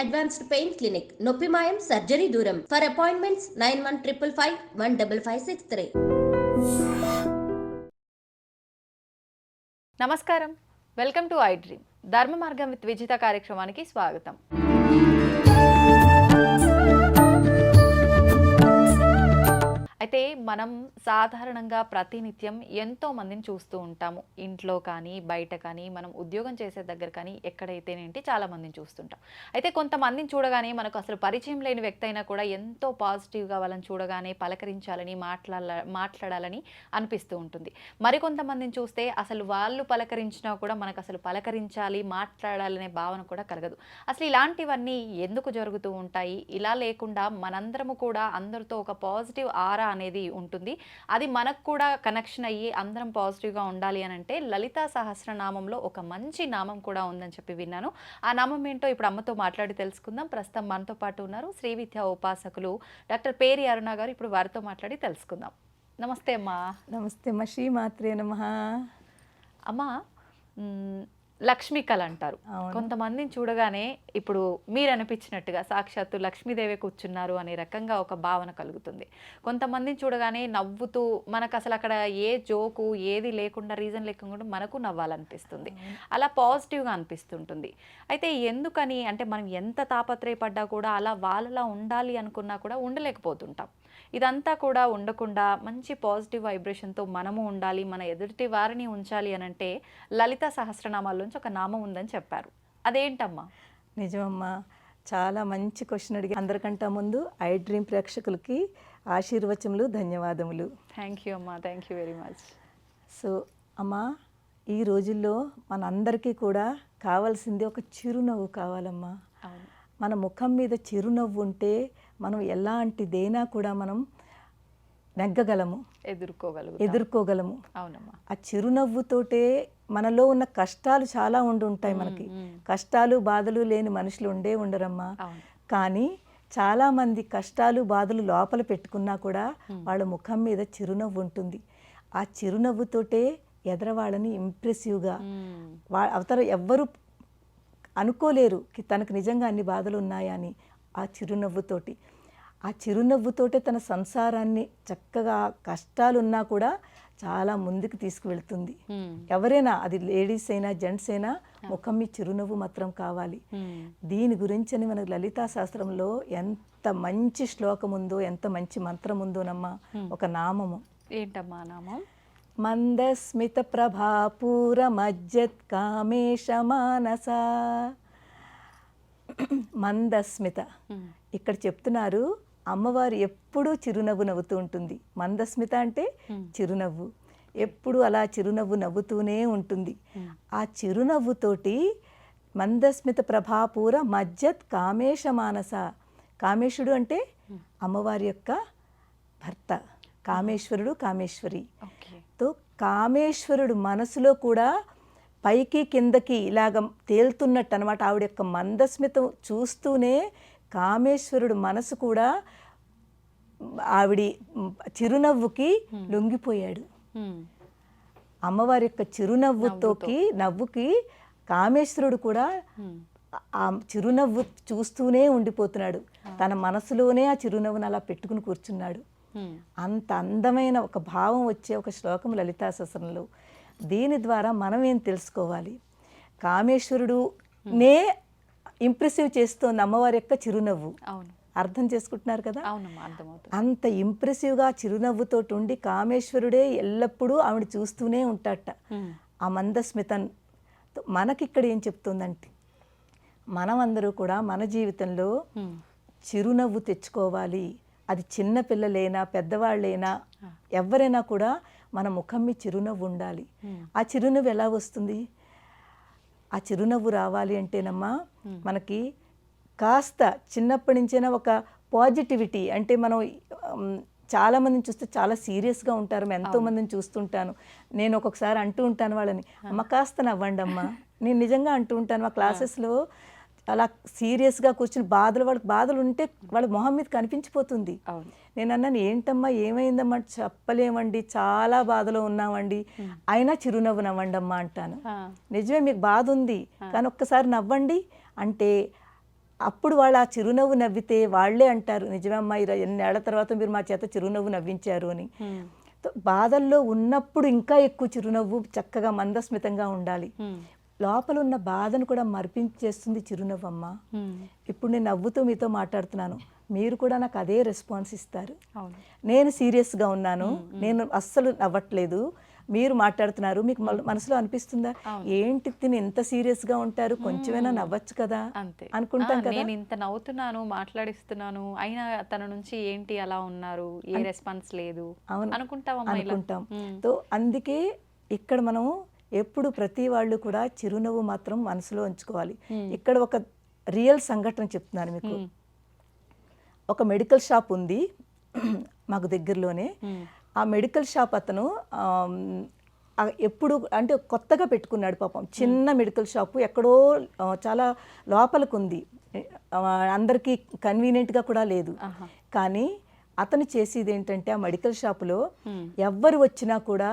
Advanced pain clinic. నొప్పి మాయం, surgery దూరం. For appointments 9155515563. నమస్కారం, వెల్కమ్ టు ఐ డ్రీమ్. ధర్మ మార్గం విత్ విజిత కార్యక్రమానికి స్వాగతం. అయితే మనం సాధారణంగా ప్రతినిత్యం ఎంతో మందిని చూస్తూ ఉంటాము. ఇంట్లో కానీ బయట కానీ మనం ఉద్యోగం చేసే దగ్గర కానీ ఎక్కడైతేనేంటి చాలా మందిని చూస్తుంటాం. అయితే కొంతమందిని చూడగానే మనకు అసలు పరిచయం లేని వ్యక్తి అయినా కూడా ఎంతో పాజిటివ్గా వాళ్ళని చూడగానే పలకరించాలని మాట్లాడాలని అనిపిస్తూ ఉంటుంది. మరికొంతమందిని చూస్తే అసలు వాళ్ళు పలకరించినా కూడా మనకు అసలు పలకరించాలి మాట్లాడాలనే భావన కూడా కలగదు. అసలు ఇలాంటివన్నీ ఎందుకు జరుగుతూ ఉంటాయి? ఇలా లేకుండా మనందరము కూడా అందరితో ఒక పాజిటివ్ ఆరా అనేది ఉంటుంది. అది మనకు కూడా కనెక్షన్ అయ్యి అందరం పాజిటివ్గా ఉండాలి అని అంటే లలితా సహస్రనామంలో ఒక మంచి నామం కూడా ఉందని చెప్పి విన్నాను. ఆ నామం ఏంటో ఇప్పుడు అమ్మతో మాట్లాడి తెలుసుకుందాం. ప్రస్తుతం మనతో పాటు ఉన్నారు శ్రీ విద్యా ఉపాసకులు డాక్టర్ పేరి అరుణ గారు. ఇప్పుడు వారితో మాట్లాడి తెలుసుకుందాం. నమస్తే అమ్మా. నమస్తే అమ్మ. శ్రీమాత్రే నమః. అమ్మ, లక్ష్మీ కళ అంటారు. కొంతమందిని చూడగానే ఇప్పుడు మీరు అనిపించినట్టుగా సాక్షాత్తు లక్ష్మీదేవి కూర్చున్నారు అనే రకంగా ఒక భావన కలుగుతుంది. కొంతమందిని చూడగానే నవ్వుతూ మనకు అసలు అక్కడ ఏ జోకు ఏది లేకుండా రీజన్ లేకుండా మనకు నవ్వాలనిపిస్తుంది. అలా పాజిటివ్గా అనిపిస్తుంటుంది. అయితే ఎందుకని అంటే మనం ఎంత తాపత్రయపడ్డా కూడా అలా వాళ్ళలా ఉండాలి అనుకున్నా కూడా ఉండలేకపోతుంటాం. ఇదంతా కూడా ఉండకుండా మంచి పాజిటివ్ వైబ్రేషన్తో మనము ఉండాలి, మన ఎదుటి వారిని ఉంచాలి అని అంటే లలిత సహస్రనామాల్లోంచి ఒక నామం ఉందని చెప్పారు. అదేంటమ్మా? నిజమమ్మా, చాలా మంచి క్వశ్చన్ అడిగి. అందరికంటే ముందు ఐ డ్రీమ్ ప్రేక్షకులకి ఆశీర్వచములు, ధన్యవాదములు. థ్యాంక్ యూ అమ్మా, thank you very much. So అమ్మా, ఈ రోజుల్లో మనందరికీ కూడా కావాల్సింది ఒక చిరునవ్వు కావాలమ్మా. మన ముఖం మీద చిరునవ్వు ఉంటే మనం ఎలాంటిదైనా కూడా మనం నెగ్గగలము, ఎదుర్కోగలము. అవునమ్మా. ఆ చిరునవ్వుతోటే మనలో ఉన్న కష్టాలు చాలా ఉంటాయి. మనకి కష్టాలు బాధలు లేని మనుషులు ఉండరమ్మా. కానీ చాలామంది కష్టాలు బాధలు లోపల పెట్టుకున్నా కూడా వాళ్ళ ముఖం మీద చిరునవ్వు ఉంటుంది. ఆ చిరునవ్వుతోటే ఎదరవాళ్ళని ఇంప్రెసివ్గా అవతల ఎవ్వరు అనుకోలేరు తనకు నిజంగా అన్ని బాధలు ఉన్నాయా అని. ఆ చిరునవ్వుతోటే తన సంసారాన్ని చక్కగా కష్టాలు ఉన్నా కూడా చాలా ముందుకు తీసుకువెళ్తుంది. ఎవరైనా, అది లేడీస్ అయినా జెంట్స్ అయినా, ముఖం మీ చిరునవ్వు మాత్రం కావాలి. దీని గురించి అని మనకు లలితా శాస్త్రంలో ఎంత మంచి శ్లోకం ఉందో, ఎంత మంచి మంత్రం ఉందోనమ్మా. ఒక నామము. ఏంటమ్మా నామం? మందస్మిత ప్రభాపూర మజ్జత్ కామేశ మానస. మందస్మిత ఇక్కడ చెప్తున్నారు, అమ్మవారు ఎప్పుడూ చిరునవ్వు నవ్వుతూ ఉంటుంది. మందస్మిత అంటే చిరునవ్వు, ఎప్పుడు అలా చిరునవ్వు నవ్వుతూనే ఉంటుంది. ఆ చిరునవ్వుతోటి మందస్మిత ప్రభాపూర మజ్జత్ కామేశ మానస. కామేశుడు అంటే అమ్మవారి యొక్క భర్త, కామేశ్వరుడు కామేశ్వరి. తో కామేశ్వరుడు మనసులో కూడా పైకి కిందకి ఇలాగ తేలుతున్నట్టు అనమాట. ఆవిడ యొక్క మందస్మితం చూస్తూనే కామేశ్వరుడు మనసు కూడా ఆవిడ చిరునవ్వుకి లొంగిపోయాడు. అమ్మవారి యొక్క నవ్వుకి కామేశ్వరుడు కూడా ఆ చిరునవ్వు చూస్తూనే ఉండిపోతున్నాడు. తన మనసులోనే ఆ చిరునవ్వును అలా పెట్టుకుని కూర్చున్నాడు. అంత అందమైన ఒక భావం వచ్చే ఒక శ్లోకం లలితా సహస్రంలో. దీని ద్వారా మనం ఏం తెలుసుకోవాలి? కామేశ్వరుడునే ఇంప్రెసివ్ చేస్తోంది అమ్మవారి యొక్క చిరునవ్వు. అర్థం చేసుకుంటున్నారు కదా? అంత ఇంప్రెసివ్గా చిరునవ్వుతోటి ఉండి కామేశ్వరుడే ఎల్లప్పుడూ ఆవిడ చూస్తూనే ఉంటాడట. ఆ మందస్మితన్ మనకిక్కడ ఏం చెప్తుందంటే, మనమందరూ కూడా మన జీవితంలో చిరునవ్వు తెచ్చుకోవాలి. అది చిన్న పిల్లలైనా పెద్దవాళ్ళైనా ఎవరైనా కూడా మన ముఖం మీద చిరునవ్వు ఉండాలి. ఆ చిరునవ్వు ఎలా వస్తుంది? ఆ చిరునవ్వు రావాలి అంటేనమ్మా, మనకి కాస్త చిన్నప్పటి నుంచైనా ఒక పాజిటివిటీ. అంటే మనం చాలామందిని చూస్తే చాలా సీరియస్గా ఉంటారు. ఎంతోమందిని చూస్తుంటాను. నేను ఒక్కొక్కసారి అంటూ ఉంటాను వాళ్ళని, అమ్మ కాస్త నవ్వండి అమ్మ. నేను నిజంగా అంటూ ఉంటాను. మా క్లాసెస్లో అలా సీరియస్గా కూర్చుని వాళ్ళకి బాధలు ఉంటే వాళ్ళ మొహం మీద కనిపించిపోతుంది. నేను అన్నాను, ఏంటమ్మా ఏమైందమ్మా? చెప్పలేమండి, చాలా బాధలో ఉన్నామండి, అయినా చిరునవ్వు నవ్వండి అమ్మా అంటాను. నిజమే, మీకు బాధ ఉంది కానీ ఒక్కసారి నవ్వండి అంటే అప్పుడు వాళ్ళు ఆ చిరునవ్వు నవ్వితే వాళ్ళే అంటారు, నిజమే అమ్మా, ఎన్నేళ్ల తర్వాత మీరు మా చేత చిరునవ్వు నవ్వించారు అని. బాధల్లో ఉన్నప్పుడు ఇంకా ఎక్కువ చిరునవ్వు, చక్కగా మందస్మితంగా ఉండాలి. లోపల ఉన్న బాధను కూడా మరిపించేస్తుంది చిరునవ్వు అమ్మ. ఇప్పుడు నేను నవ్వుతూ మీతో మాట్లాడుతున్నాను, మీరు కూడా నాకు అదే రెస్పాన్స్ ఇస్తారు. నేను సీరియస్గా ఉన్నాను, నేను అస్సలు నవ్వట్లేదు, మీరు మాట్లాడుతున్నారు, మీకు మనసులో అనిపిస్తుందా ఏంటి తిని ఇంత సీరియస్గా ఉంటారు, కొంచెమైనా నవ్వచ్చు కదా అనుకుంటాం కదా. నేను ఇంత నవ్వుతున్నాను, మాట్లాడిస్తున్నాను, అయినా తన నుంచి ఏంటి అలా ఉన్నారు, ఏ రెస్పాన్స్ లేదు అనుకుంటాం. సో అందుకే ఇక్కడ మనం ఎప్పుడు ప్రతి వాళ్ళు కూడా చిరునవ్వు మాత్రం మనసులో ఉంచుకోవాలి. ఇక్కడ ఒక రియల్ సంఘటన చెప్తున్నాను మీకు. ఒక మెడికల్ షాప్ ఉంది మాకు దగ్గరలోనే. ఆ మెడికల్ షాప్ అతను ఎప్పుడు అంటే కొత్తగా పెట్టుకున్నాడు పాపం, చిన్న మెడికల్ షాపు, ఎక్కడో చాలా లోపలికి ఉంది, అందరికీ కన్వీనియంట్గా కూడా లేదు. కానీ అతను చేసేది ఏంటంటే ఆ మెడికల్ షాపులో ఎవ్వరు వచ్చినా కూడా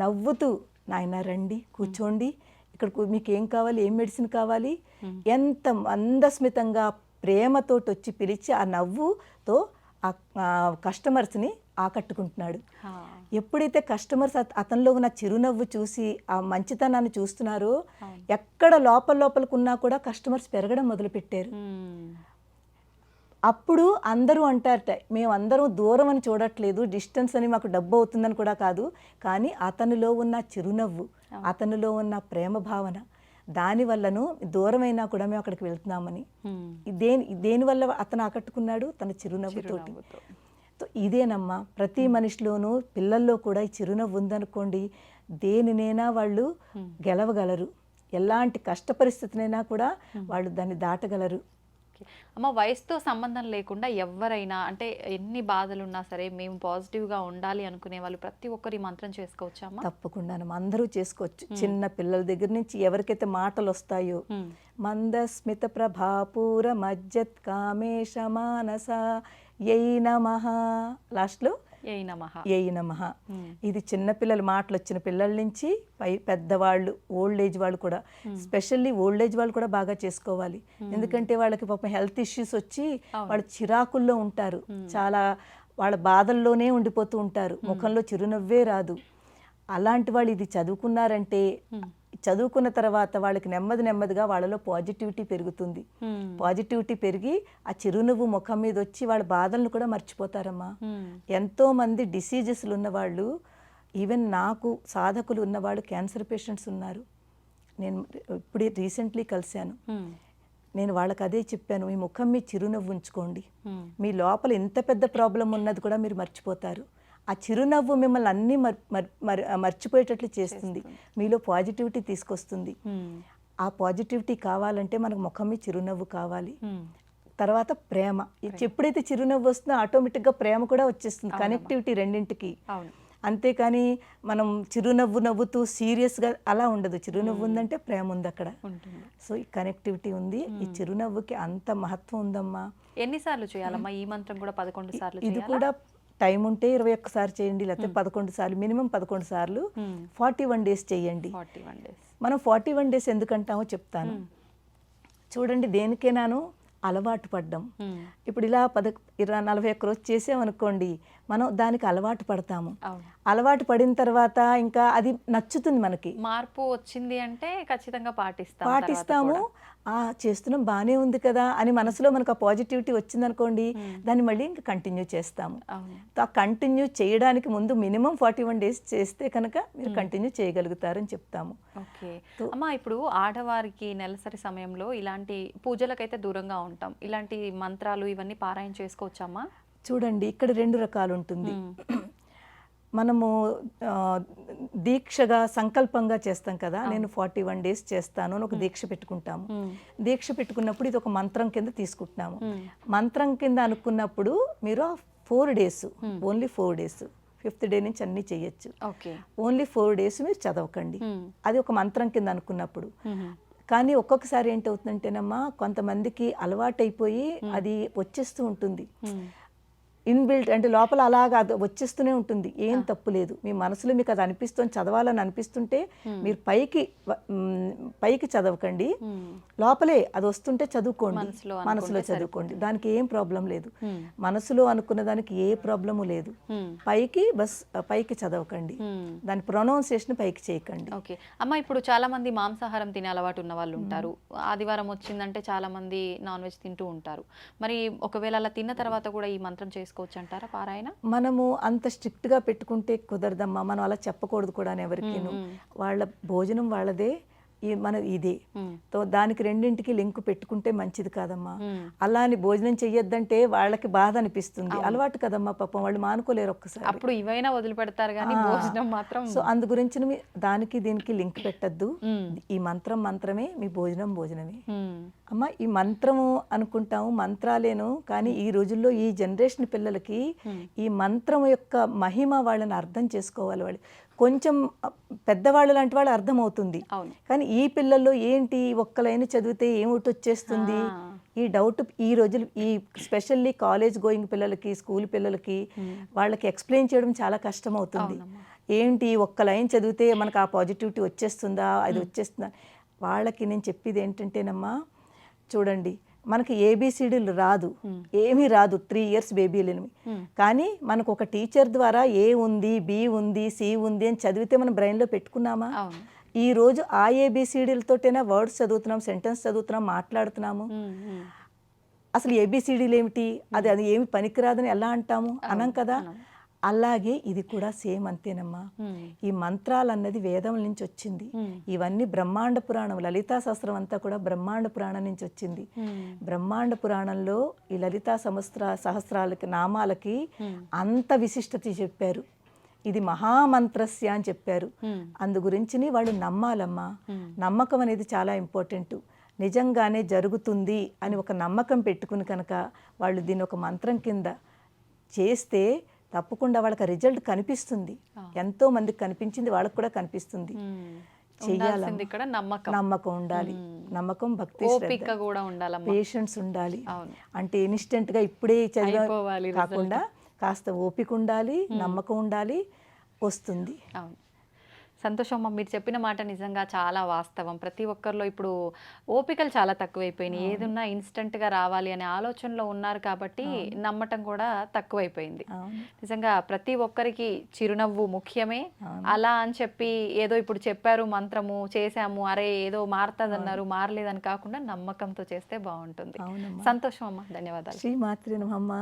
నవ్వుతూ, నాయన రండి కూర్చోండి, ఇక్కడ మీకు ఏం కావాలి, ఏం మెడిసిన్ కావాలి, ఎంత మందస్మితంగా ప్రేమతోటి వచ్చి పిలిచి ఆ నవ్వుతో ఆ కస్టమర్స్ని ఆకట్టుకుంటున్నాడు. ఎప్పుడైతే కస్టమర్స్ అతనిలో ఉన్న చిరునవ్వు చూసి ఆ మంచితనాన్ని చూస్తున్నారో, ఎక్కడ లోపలకున్నా కూడా కస్టమర్స్ పెరగడం మొదలుపెట్టారు. అప్పుడు అందరూ అంటారట, మేము అందరం దూరం అని చూడట్లేదు, డిస్టెన్స్ అని మాకు డబ్బు అవుతుందని కూడా కాదు, కానీ అతనిలో ఉన్న చిరునవ్వు, అతనిలో ఉన్న ప్రేమ భావన, దానివల్లను దూరమైనా కూడా మేము అక్కడికి వెళ్తున్నామని. దేనివల్ల అతను ఆకట్టుకున్నాడు? తన చిరునవ్వుతోటి. ఇదేనమ్మా ప్రతి మనిషిలోనూ, పిల్లల్లో కూడా ఈ చిరునవ్వు ఉందనుకోండి, దేనినైనా వాళ్ళు గెలవగలరు, ఎలాంటి కష్ట పరిస్థితినైనా కూడా వాళ్ళు దాన్ని దాటగలరు. అమ్మ, వయసుతో సంబంధం లేకుండా ఎవరైనా, అంటే ఎన్ని బాధలు ఉన్నా సరే మేము పాజిటివ్గా ఉండాలి అనుకునే వాళ్ళు ప్రతి ఒక్కరు ఈ మంత్రం చేసుకోవచ్చా? తప్పకుండా అందరూ చేసుకోవచ్చు. చిన్న పిల్లల దగ్గర నుంచి ఎవరికైతే మాటలు వస్తాయో, మందస్మిత ప్రభాపూర మజ్జత్ కామేశ మానస యై నమః, లాస్ట్లో యై నమః. ఇది చిన్నపిల్లల మాటలు వచ్చిన పిల్లల నుంచి పెద్దవాళ్ళు, ఓల్డ్ ఏజ్ వాళ్ళు కూడా, స్పెషల్లీ ఓల్డ్ ఏజ్ వాళ్ళు కూడా బాగా చేసుకోవాలి. ఎందుకంటే వాళ్ళకి పాపం హెల్త్ ఇష్యూస్ వచ్చి వాళ్ళు చిరాకుల్లో ఉంటారు, చాలా వాళ్ళ బాధల్లోనే ఉండిపోతూ ఉంటారు, ముఖంలో చిరునవ్వే రాదు. అలాంటి వాళ్ళు ఇది చదువుకున్నారంటే, చదువుకున్న తర్వాత వాళ్ళకి నెమ్మదిగా వాళ్ళలో పాజిటివిటీ పెరుగుతుంది. పాజిటివిటీ పెరిగి ఆ చిరునవ్వు ముఖం మీద వచ్చి వాళ్ళ బాధలను కూడా మర్చిపోతారమ్మా. ఎంతో మంది డిసీజెస్లు ఉన్నవాళ్ళు, ఈవెన్ నాకు సాధకులు ఉన్నవాళ్ళు, క్యాన్సర్ పేషెంట్స్ ఉన్నారు. నేను ఇప్పుడే రీసెంట్లీ కలిశాను. నేను వాళ్ళకి అదే చెప్పాను, మీ ముఖం మీ చిరునవ్వు ఉంచుకోండి, మీ లోపల ఎంత పెద్ద ప్రాబ్లం ఉన్నది కూడా మీరు మర్చిపోతారు. ఆ చిరునవ్వు మిమ్మల్ని అన్నీ మర్చిపోయేటట్లు చేస్తుంది, మీలో పాజిటివిటీ తీసుకొస్తుంది. ఆ పాజిటివిటీ కావాలంటే మనకు ముఖం మీద చిరునవ్వు కావాలి. తర్వాత ప్రేమ, ఎప్పుడైతే చిరునవ్వు వస్తుందో ఆటోమేటిక్గా ప్రేమ కూడా వచ్చేస్తుంది, కనెక్టివిటీ రెండింటికి. అంతేకాని మనం చిరునవ్వు నవ్వుతూ సీరియస్గా అలా ఉండదు. చిరునవ్వు ఉందంటే ప్రేమ ఉంది అక్కడ. సో ఈ కనెక్టివిటీ ఉంది, ఈ చిరునవ్వుకి అంత మహత్వం ఉందమ్మా. ఎన్నిసార్లు చేయాలమ్మా ఈ మంత్రం కూడా? 11 సార్లు. ఇది కూడా టైం ఉంటే 21 సార్లు చేయండి, లేకపోతే 11 సార్లు, మినిమం 11 సార్లు 41 days చేయండి. మనం 41 days ఎందుకంటామో చెప్తాను. చూడండి, దేనికైనాను అలవాటు పడ్డం. ఇప్పుడు ఇలా 41 రోజు చేసామనుకోండి, మనం దానికి అలవాటు పడతాము. అలవాటు పడిన తర్వాత ఇంకా అది నచ్చుతుంది, మనకి మార్పు వచ్చింది అంటే ఖచ్చితంగా పాటిస్తాము. చేస్తున్నాం బాగానే ఉంది కదా అని మనసులో మనకు ఆ పాజిటివిటీ వచ్చిందనుకోండి, దాన్ని మళ్ళీ ఇంకా కంటిన్యూ చేస్తాము. ఆ కంటిన్యూ చేయడానికి ముందు మినిమం 41 days చేస్తే కనుక మీరు కంటిన్యూ చేయగలుగుతారని చెప్తాము. ఓకే అమ్మా, ఇప్పుడు ఆడవారికి నెలసరి సమయంలో ఇలాంటి పూజలకైతే దూరంగా ఉంటాం, ఇలాంటి మంత్రాలు ఇవన్నీ పారాయణ చేసుకోవచ్చమ్మా? చూడండి, ఇక్కడ 2 రకాలు ఉంటుంది. మనము దీక్షగా సంకల్పంగా చేస్తాం కదా, నేను 41 days చేస్తాను అని ఒక దీక్ష పెట్టుకుంటాము. దీక్ష పెట్టుకున్నప్పుడు ఇది ఒక మంత్రం కింద తీసుకుంటున్నాము. మంత్రం కింద అనుకున్నప్పుడు మీరు 4 days, only 4 days, 5th day నుంచి అన్నీ చేయొచ్చు. ఓన్లీ 4 days మీరు చదవకండి, అది ఒక మంత్రం కింద అనుకున్నప్పుడు. కానీ ఒక్కొక్కసారి ఏంటవుతుందంటేనమ్మా, కొంతమందికి అలవాటైపోయి అది వచ్చేస్తూ ఉంటుంది. ఇన్బిల్ట్ అంటే లోపల అలాగా అది వచ్చేస్తూనే ఉంటుంది, ఏం తప్పు లేదు. మీ మనసులో మీకు అది అనిపిస్తుంది, చదవాలని అనిపిస్తుంటే మీరు పైకి చదవకండి, లోపలే అది వస్తుంటే చదువుకోండి, మనసులో చదువుకోండి, దానికి ఏం ప్రాబ్లం లేదు. మనసులో అనుకున్న దానికి ఏ ప్రాబ్లము లేదు. పైకి చదవకండి, దాని ప్రొనౌన్సియేషన్ పైకి చేయకండి. ఓకే అమ్మ, ఇప్పుడు చాలా మంది మాంసాహారం తినే అలవాటు ఉన్న వాళ్ళు ఉంటారు. ఆదివారం వచ్చిందంటే చాలా మంది నాన్ వెజ్ తింటూ ఉంటారు. మరి ఒకవేళ అలా తిన్న తర్వాత కూడా ఈ మంత్రం చేసుకోవచ్చు అంటారా పారాయణ? మనము అంత స్ట్రిక్ట్ గా పెట్టుకుంటే కుదరదమ్మా, మనం అలా చెప్పకూడదు కూడా ఎవరికీను. వాళ్ళ భోజనం వాళ్ళదే, మన ఇదే. దానికి రెండింటికి లింక్ పెట్టుకుంటే మంచిది కాదమ్మా. అలా అని భోజనం చెయ్యొద్దంటే వాళ్ళకి బాధ అనిపిస్తుంది, అలవాటు కదమ్మా, పాపం వాళ్ళు మానుకోలేరు ఒక్కసారి. అప్పుడు ఇవైనా వదిలిపెడతారు కానీ భోజనం మాత్రం. సో అందు గురించి దానికి దీనికి లింక్ పెట్టద్దు. ఈ మంత్రమే, మీ భోజనమే. అమ్మా ఈ మంత్రము అనుకుంటాము, మంత్రాలేను, కానీ ఈ రోజుల్లో ఈ జనరేషన్ పిల్లలకి ఈ మంత్రం యొక్క మహిమ వాళ్ళని అర్థం చేసుకోవాలి. వాళ్ళు కొంచెం పెద్దవాళ్ళు లాంటి వాళ్ళు అర్థమవుతుంది, కానీ ఈ పిల్లల్లో ఏంటి ఒక్క లైన్ చదివితే ఏమిటి వచ్చేస్తుంది ఈ డౌట్ ఈ రోజులు, ఈ స్పెషల్లీ కాలేజ్ గోయింగ్ పిల్లలకి, స్కూల్ పిల్లలకి వాళ్ళకి ఎక్స్ప్లెయిన్ చేయడం చాలా కష్టం అవుతుంది. ఏంటి ఒక్క లైన్ చదివితే మనకు ఆ పాజిటివిటీ వచ్చేస్తుందా, అది వచ్చేస్తుందా? వాళ్ళకి నేను చెప్పేది ఏంటంటేనమ్మా, చూడండి మనకి ఏబిసిడీలు రాదు, ఏమీ రాదు, 3 years బేబీలని. కానీ మనకు ఒక టీచర్ ద్వారా ఏ ఉంది, బి ఉంది, సి ఉంది అని చదివితే మనం బ్రెయిన్లో పెట్టుకున్నామా? ఈ రోజు ఆ ఏబిసిడీలతోటైనా వర్డ్స్ చదువుతున్నాం, సెంటెన్స్ చదువుతున్నాం, మాట్లాడుతున్నాము. అసలు ఏబిసిడీలు ఏమిటి, అది ఏమి పనికిరాదని ఎలా అంటాము? అనం కదా. అలాగే ఇది కూడా సేమ్ అంతేనమ్మా. ఈ మంత్రాలు అన్నది వేదం నుంచి వచ్చింది. ఇవన్నీ బ్రహ్మాండ పురాణం, లలితా సహస్రం అంతా కూడా బ్రహ్మాండ పురాణం నుంచి వచ్చింది. బ్రహ్మాండ పురాణంలో ఈ లలితా సహస్రాలకి నామాలకి అంత విశిష్టత చెప్పారు. ఇది మహామంత్రస్య అని చెప్పారు. అందు గురించి వాళ్ళు నమ్మాలమ్మా. నమ్మకం అనేది చాలా ఇంపార్టెంట్. నిజంగానే జరుగుతుంది అని ఒక నమ్మకం పెట్టుకుని కనుక వాళ్ళు దీన్ని ఒక మంత్రం కింద చేస్తే తప్పకుండా వాళ్ళకి రిజల్ట్ కనిపిస్తుంది. ఎంతో మందికి కనిపించింది, వాళ్ళకి కూడా కనిపిస్తుంది. చెయ్యాలి, నమ్మకం ఉండాలి, నమ్మకం, భక్తి, పేషెన్స్ ఉండాలి. అంటే ఇన్స్టెంట్ గా ఇప్పుడే చదివి కాకుండా కాస్త ఓపిక ఉండాలి, నమ్మకం ఉండాలి, వస్తుంది. సంతోషం అమ్మ, మీరు చెప్పిన మాట నిజంగా చాలా వాస్తవం. ప్రతి ఒక్కరిలో ఇప్పుడు ఓపికలు చాలా తక్కువైపోయినాయి. ఏదున్నా ఇన్స్టెంట్గా రావాలి అనే ఆలోచనలో ఉన్నారు కాబట్టి నమ్మటం కూడా తక్కువైపోయింది. నిజంగా ప్రతి ఒక్కరికి చిరునవ్వు ముఖ్యమే. అలా అని చెప్పి ఏదో ఇప్పుడు చెప్పారు మంత్రము చేశాము, అరే ఏదో మారుతుందన్నారు, మారలేదని కాకుండా నమ్మకంతో చేస్తే బాగుంటుంది. సంతోషం అమ్మ, ధన్యవాదాలు. శ్రీమాత్రే నమః.